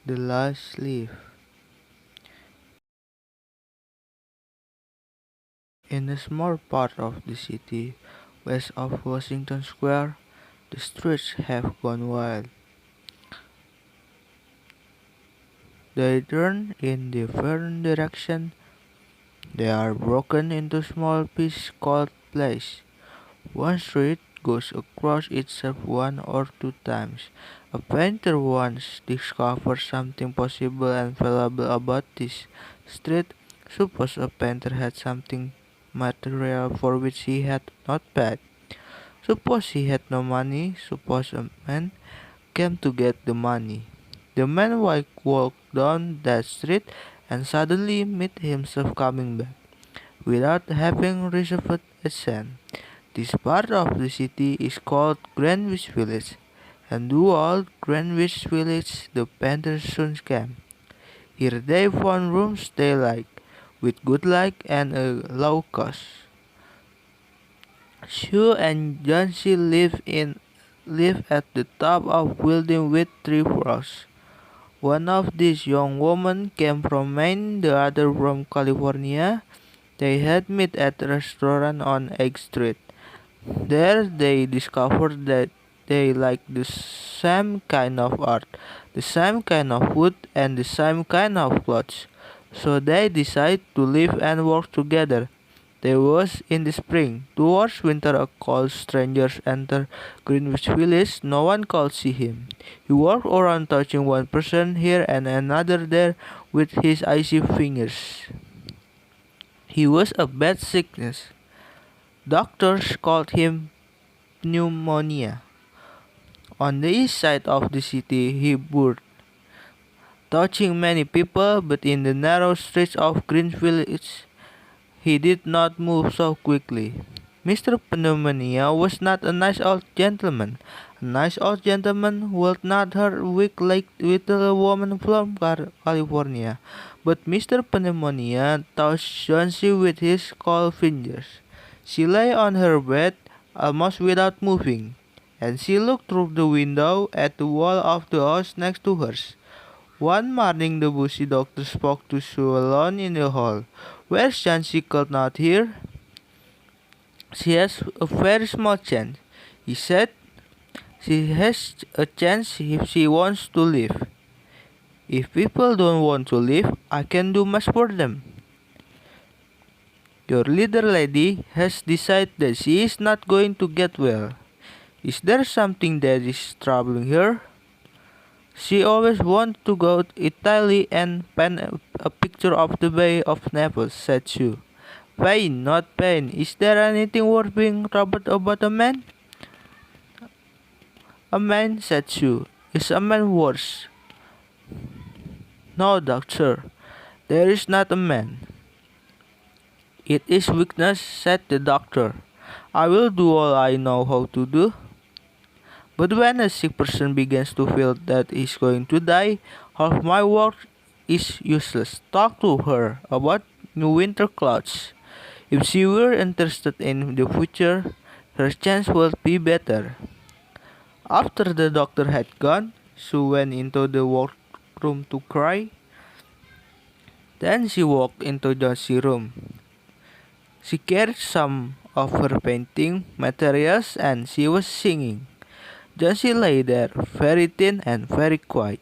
The last leaf. In a small part of the city west of Washington Square, the streets have gone wild. They turn in different directions. They are broken into small pieces called places. One street goes across itself one or two times. A painter once discovered something possible and valuable about this street. Suppose a painter had something material for which he had not paid. Suppose he had no money. Suppose a man came to get the money. The man walked down that street and suddenly met himself coming back without having received a cent. This part of the city is called Greenwich Village, and to old Greenwich Village the painters soon came. Here they found rooms they liked, with good luck and a low cost. Sue and Jonesy live at the top of building with three floors. One of these young women came from Maine, the other from California. They had met at a restaurant on Egg Street. There they discovered that they liked the same kind of art, the same kind of food, and the same kind of clothes. So they decided to live and work together. There was in the spring. Towards winter a cold stranger entered Greenwich Village. No one could see him. He walked around touching one person here and another there with his icy fingers. He was a bad sickness. Doctors called him pneumonia. On the east side of the city he bored, touching many people, but in the narrow streets of Greenville he did not move so quickly. Mr. Pneumonia was not a nice old gentleman. A nice old gentleman would not hurt a weak like little woman from California. But Mr. Pneumonia touched Jonesy with his cold fingers. She lay on her bed almost without moving, and she looked through the window at the wall of the house next to hers. One morning the bushy doctor spoke to Sue alone in the hall. Where's Jan? She could not hear. She has a very small chance. He said she has a chance if she wants to live. If people don't want to live, I can do much for them. Your little lady has decided that she is not going to get well. Is there something that is troubling her? She always wanted to go to Italy and paint a picture of the Bay of Naples, said Sue. Pain, not pain. Is there anything worth being troubled about a man? A man, said Sue. Is a man worse? No, doctor. There is not a man. It is weakness, said the doctor. I will do all I know how to do. But when a sick person begins to feel that he is going to die, half my work is useless. Talk to her about new winter clothes. If she were interested in the future, her chance would be better. After the doctor had gone, Sue went into the workroom to cry. Then she walked into Josie's room. She carried some of her painting materials and she was singing. Josie lay there, very thin and very quiet.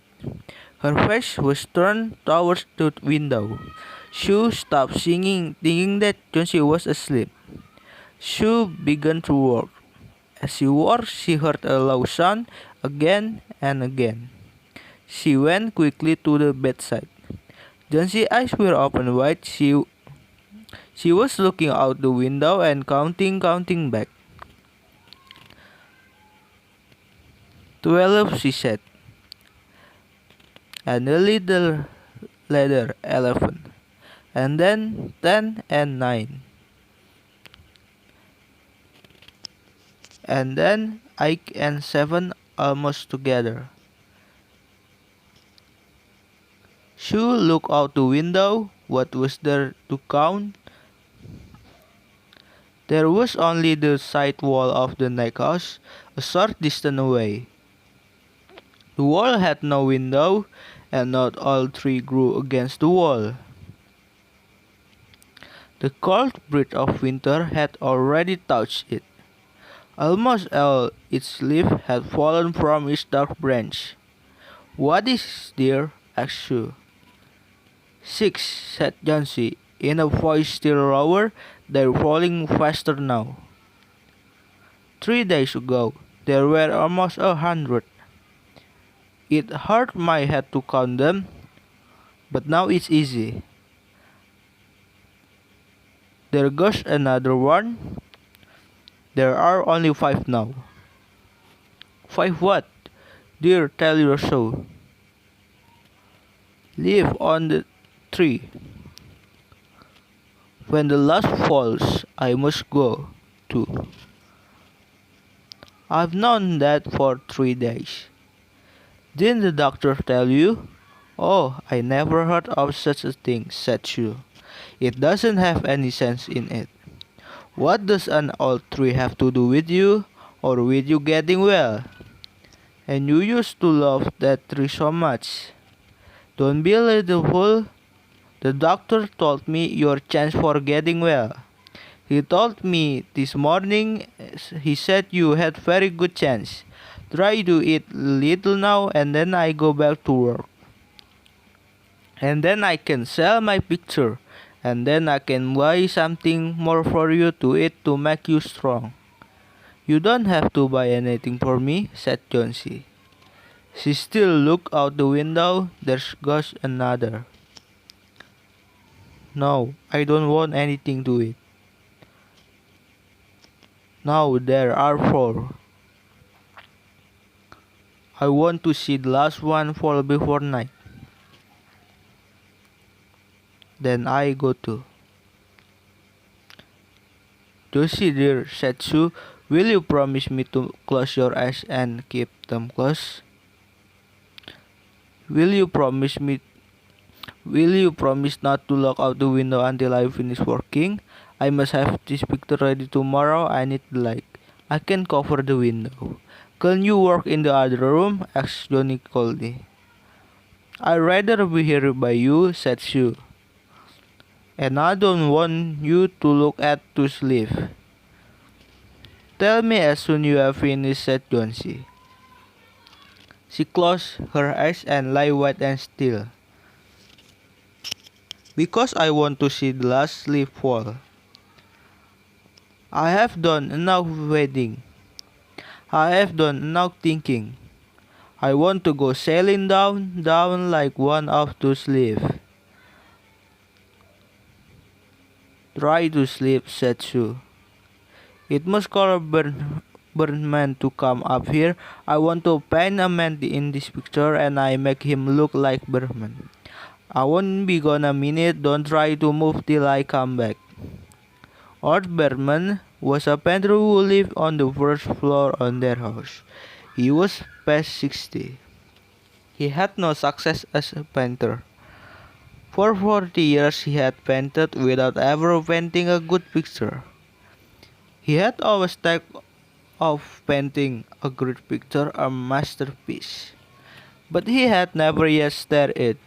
Her face was turned towards the window. Sue stopped singing, thinking that Josie was asleep. Sue began to work. As she worked, she heard a low sound again and again. She went quickly to the bedside. Josie's eyes were open wide. She was looking out the window and counting back. 12, she said, and a little later 11, and then 10 and 9, and then 8 and 7 almost together. Sue looked out the window. What was there to count? There was only the side wall of the next house, a short distance away. The wall had no window, and not all three grew against the wall. The cold breath of winter had already touched it. Almost all its leaves had fallen from its dark branch. "What is there?" asked Sue. "Six," said Jansi, in a voice still lower. "They're falling faster now. 3 days ago, there were almost 100. It hurt my head to count them, but now it's easy. There goes another one. There are only 5 now." "5 what?" "Dear, tell your so. Live on the tree. When the last falls, I must go, too." "I've known that for 3 days. Didn't the doctor tell you?" "Oh, I never heard of such a thing," said Sue. "It doesn't have any sense in it. What does an old tree have to do with you, or with you getting well? And you used to love that tree so much. Don't be a little fool. The doctor told me your chance for getting well. He told me this morning. He said you had very good chance. Try to eat little now, and then I go back to work. And then I can sell my picture, and then I can buy something more for you to eat to make you strong." "You don't have to buy anything for me," said Jonesy. She still looked out the window. "There goes another." "No, I don't want anything to eat." "Now there are 4. I want to see the last one fall before night. Then I go too." "Josie dear," said Sue, "will you promise me to close your eyes and keep them closed? Will you promise me? Will you promise not to look out the window until I finish working? I must have this picture ready tomorrow. I need the light. I can cover the window." "Can you work in the other room?" asked Johnny coldly. "I'd rather be here by you," said Sue. "And I don't want you to look at to sleep." "Tell me as soon you have finished," said Jonesy. She closed her eyes and lay white and still. "Because I want to see the last leaf fall. I have done enough waiting. I have done enough thinking. I want to go sailing down, down like one of those leaves." "Try to sleep," said Sue. "It must call a burn man to come up here. I want to paint a man in this picture, and I make him look like Berman. I won't be gone a minute. Don't try to move till I come back." Old Berman was a painter who lived on the first floor on their house. He was past 60. He had no success as a painter. For 40 years he had painted without ever painting a good picture. He had always thought of painting a great picture, a masterpiece, but he had never yet started it.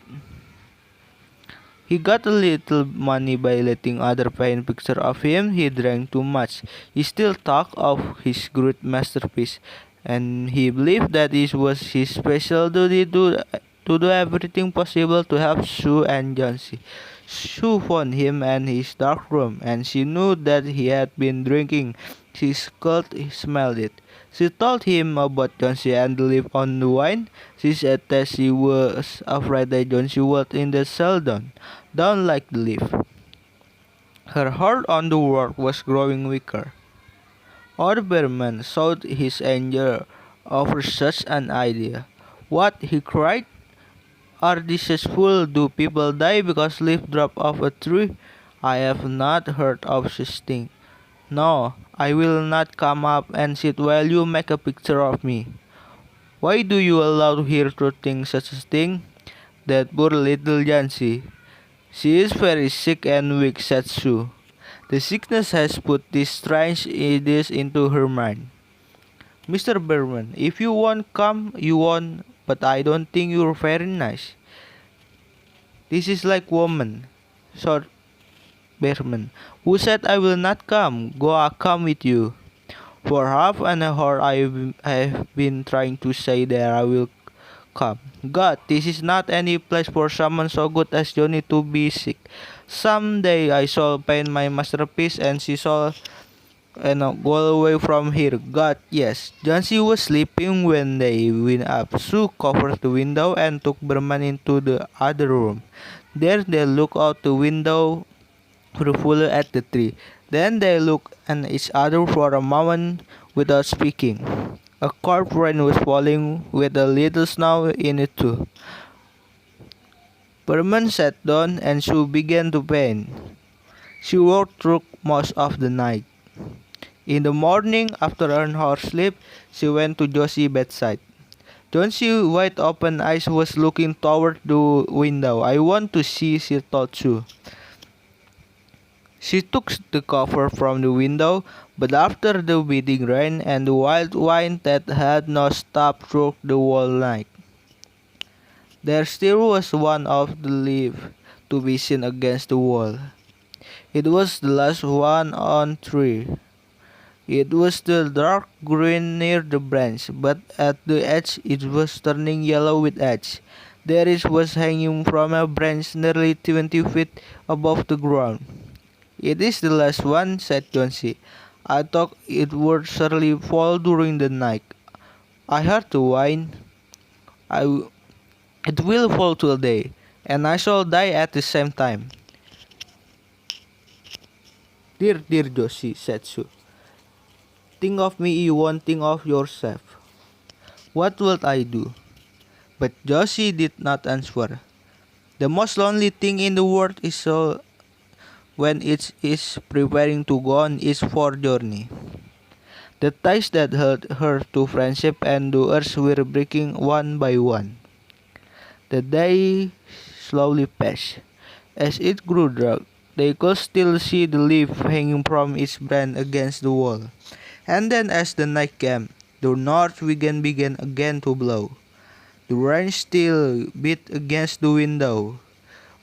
He got a little money by letting others paint pictures of him. He drank too much. He still talked of his great masterpiece, and he believed that it was his special duty to do everything possible to help Sue and Jonesy. Sue found him in his dark room, and she knew that he had been drinking. She could smell it. She told him about Jonesy and the leaf on the wine. She said that she was afraid that Jonesy would in the cell down like the leaf. Her hold on the world was growing weaker. Old Berman showed his anger over such an idea. "What?" he cried. "Are these fools? Do people die because leaves drop off a tree? I have not heard of such thing. No, I will not come up and sit while you make a picture of me. Why do you allow her to think such a thing? That poor little Jansi. She is very sick and weak," said Sue. "The sickness has put these strange ideas into her mind. Mr. Berman, if you won't come, you won't, but I don't think you're very nice." This is like woman, short Berman. Who said I will not come? Go, I come with you. For half an hour I have been trying to say that I will come. God, this is not any place for someone so good as Johnny to be sick. Someday I shall paint my masterpiece and she shall go away from here. God, yes. Johnny was sleeping when they went up. Sue covered the window and took Berman into the other room. There they looked out the window ruefully at the tree. Then they looked at each other for a moment without speaking. A cold rain was falling with a little snow in it too. Berman sat down and Sue began to paint. She worked through most of the night. In the morning, after an hour's sleep, she went to Josie's bedside. Josie, wide open eyes, was looking toward the window. I want to see, she told Sue. She took the cover from the window, but after the beating rain and the wild wind that had not stopped through the whole night, there still was one of the leaves to be seen against the wall. It was the last one on tree. It was still dark green near the branch, but at the edge it was turning yellow with age. There it was hanging from a branch nearly 20 feet above the ground. It is the last one, said Jonesy. I thought it would surely fall during the night. I heard the whine. It will fall today, and I shall die at the same time. Dear Josie, said Sue. Think of me, you won't think of yourself. What will I do? But Josie did not answer. The most lonely thing in the world is so when it is preparing to go on its fourth journey. The ties that held her to friendship and to earth were breaking one by one. The day slowly passed. As it grew dark, they could still see the leaf hanging from its branch against the wall. And then as the night came, the north wind began again to blow. The rain still beat against the window.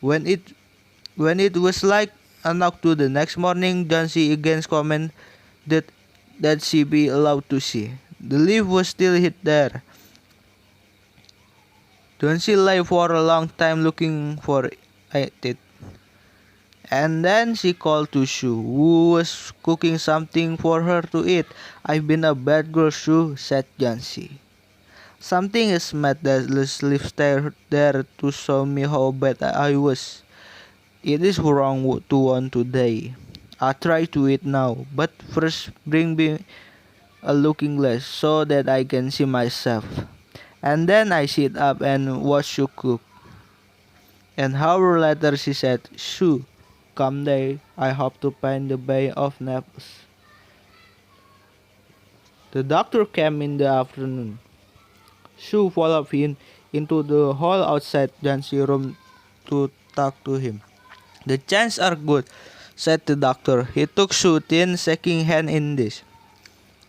When it was like a knock to the next morning, Jonesy again commanded that she be allowed to see. The leaf was still hid there. Jonesy lay for a long time looking for it. And then she called to Sue, who was cooking something for her to eat. I've been a bad girl, Sue, said Jonesy. Something is mad that lives there to show me how bad I was. It is wrong to want today. I try to eat now, but first bring me a looking glass so that I can see myself. And then I sit up and watch you cook. An hour later she said, Sue, come day, I hope to paint the Bay of Naples. The doctor came in the afternoon. Sue followed him into the hall outside Jancy's room to talk to him. The chances are good, said the doctor. He took Sue's thin, shaking hand in this.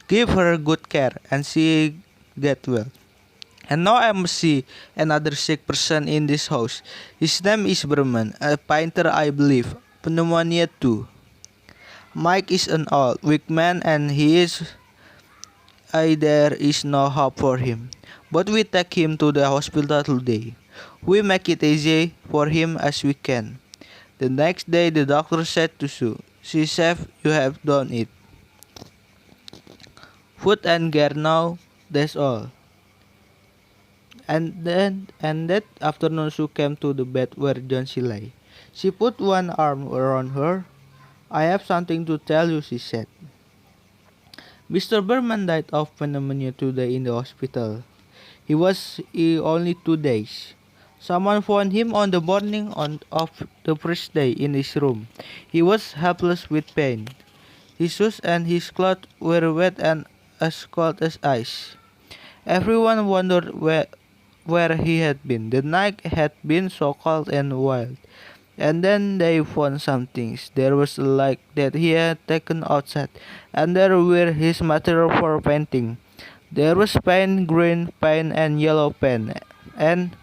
Give her good care, and she get well. And now I must see another sick person in this house. His name is Berman, a painter, I believe. Pneumonia too. Mike is an old, weak man, and there is no hope for him. But we take him to the hospital today. We make it easy for him as we can. The next day the doctor said to Sue, she said you have done it. Food and care now, that's all. And that afternoon Sue came to the bed where Jonesy lay. She put one arm around her. I have something to tell you, she said. Mr. Berman died of pneumonia today in the hospital. He was ill only 2 days. Someone found him on the morning of the first day in his room. He was helpless with pain. His shoes and his clothes were wet and as cold as ice. Everyone wondered where he had been. The night had been so cold and wild. And then they found some things. There was a light that he had taken outside, and there were his material for painting. There was paint, green paint, and yellow paint. And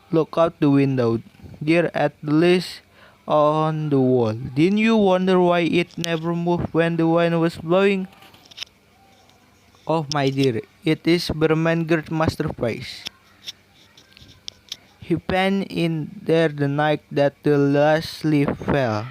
look out the window. there at the list on the wall. Didn't you wonder why it never moved when the wind was blowing? Oh, my dear, it is Bermanger's masterpiece. He penned in there the night that the last leaf fell.